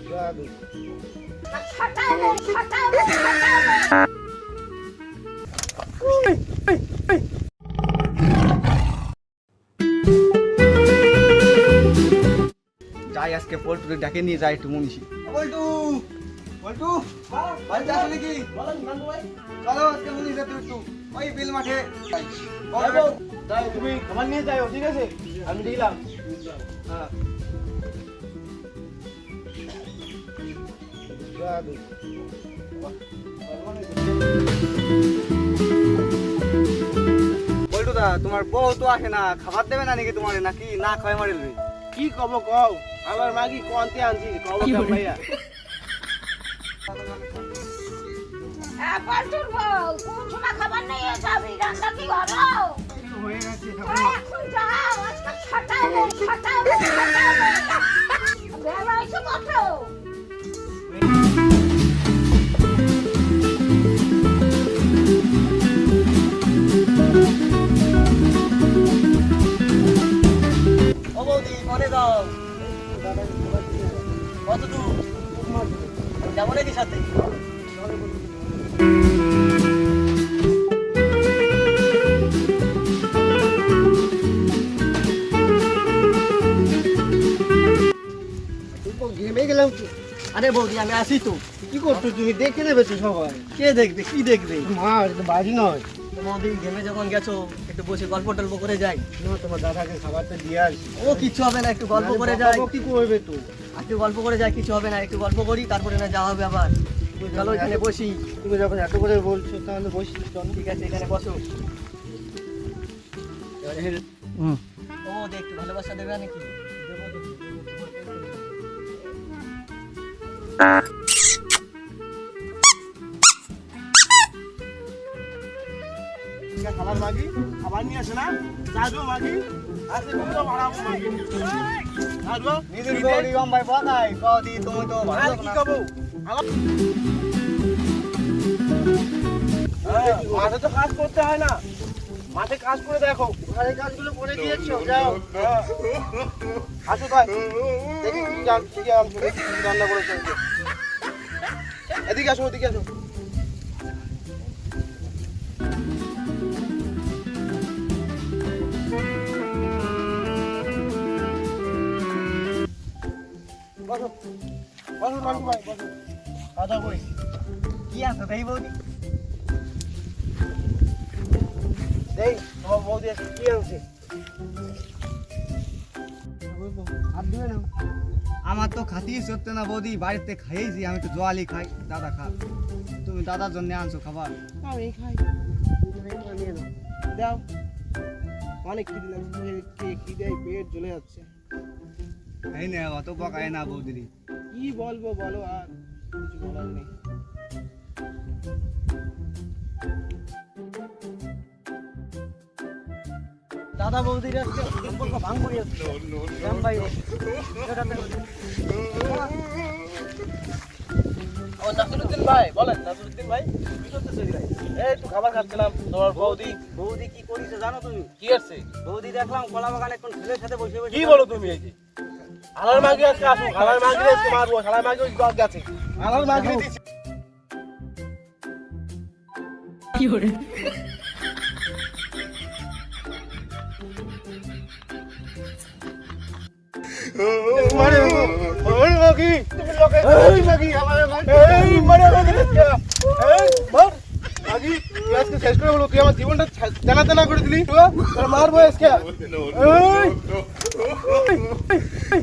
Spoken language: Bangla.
যাই আজকে পল্টুকে ডাকে নিয়ে যাই একটু মনীষী। পল্টু পল্টু বাড়িতে আসলে কি চলো আজকে মনীষ যেতে একটু ওই বিল মাঠে তাই তুমি খাবার নিয়ে যাও, ঠিক আছে? আমি দিলাম। হ্যাঁ পল্টু দা, তোমার বউ তো আসে না, খাবার দেবে না নাকি তোমার, নাকি না খাওয়াই মারিলবে? কি কব কও, আমার মাগি কোনতে আনছি কব কেন ভাইয়া? পল্টুর বউ কোন সময় খাবার নিয়ে যাবি? রান্না কি হলো? হয়ে গেছে এখন যাও, আজকে ছটায় বেলা এসে কত? ও বৌদি মনে দাও কত দূর যাবো নাকি সাথে? ঘেমে গেলাম তো। আরে বৌদি আমি আসি তো। কি করছো তুমি? দেখে নেবে তো সবাই। কে দেখবে, কি দেখবে? মা এটা বাড়ি নয়। বৌদি ঘেমে যখন গেছো একটু বসে গল্প টল্প করে যাই। না, তোমার দাদাকে খাবারটা দিয়ে আসি। ও কিচ্ছু হবে না, একটু গল্প করে যাই। কি করবে তো? একটু গল্প করে যাই, কিছু হবে না, একটু গল্প করি তারপরে না যাওয়া হবে আবার। চলো এখানে বসি। তুমি যখন এত করে বলছো তাহলে বসি। চলো। ঠিক আছে এখানে বসো। ও দেখ একটু ভালোবাসা দেবে নাকি? খাবার মাগি, খাবার নিয়ে আসে না? যাবো মাগি, আজকে তুমি তো বাড়াবো মাগি। যাবো নিজের বৌদি গম্বাই বকাই, বৌদি তুমি তো ভালো আর কি খাবো? মাঠে তো কাজ করতে হয় না, মাঠে কাজ করে দেখো। ঘরের কাজগুলো করে দিয়েছো, যাও। আসো তাই দেখি কি রান্না করেছো। এদিকে আসো, ওদিকে আসো। বসো বসো নানু ভাই, বসো। খাওয়া দাওয়া করি। কি আছে তাই বৌদি? এই তোমার বৌদি আজকে কি আনছে? হাত ধুয়ে নাও। আমার তো খাতিই সত্যি না বৌদি, বাড়িতে খাইয়েছি, আমি তো জোয়ালি খাই, দাদা খা। তুমি দাদার জন্য আনছো খাবার। আমি খাই। নিয়ে নাও, দাও। অনেক খিদে লাগছে, খিদে পেট জ্বলে যাচ্ছে। এই না অত বকায় না বৌদি। কি বলবো বলো, আর কিছু বলার নেই। দাদা বৌদির আজকে সম্পর্ক ভাঙ যাচ্ছে। ভাই ও নাসিরুদ্দিন ভাই, বলেন নাসিরুদ্দিন ভাই, কি করতেছো ভাই? এই একটু খাবার খাচ্ছিলাম। তোমার বৌদি বৌদি কি করেছে জানো তুমি? কি আছে? বৌদি দেখলাম কলা বাগানে কোন ছেলের সাথে বসে বসে। কি বলো তুমি? এই যে আলার মাগি আজকে আসো, আলার মাগি আজকে মারবো। আলার মাগি ওই গদ গেছে, আলার মাগি দিছি। কি করে? মারে ওই মাগি, তুমি লোকে এই মাগি, আমার মাগি, এই মারে মাগি আজকে। এই মার মাগি, তুই আজকে শেষ করে বলো, তুই আমার জীবনটা জানা জানা করে দিলি। তোর মারবো আজকে। এই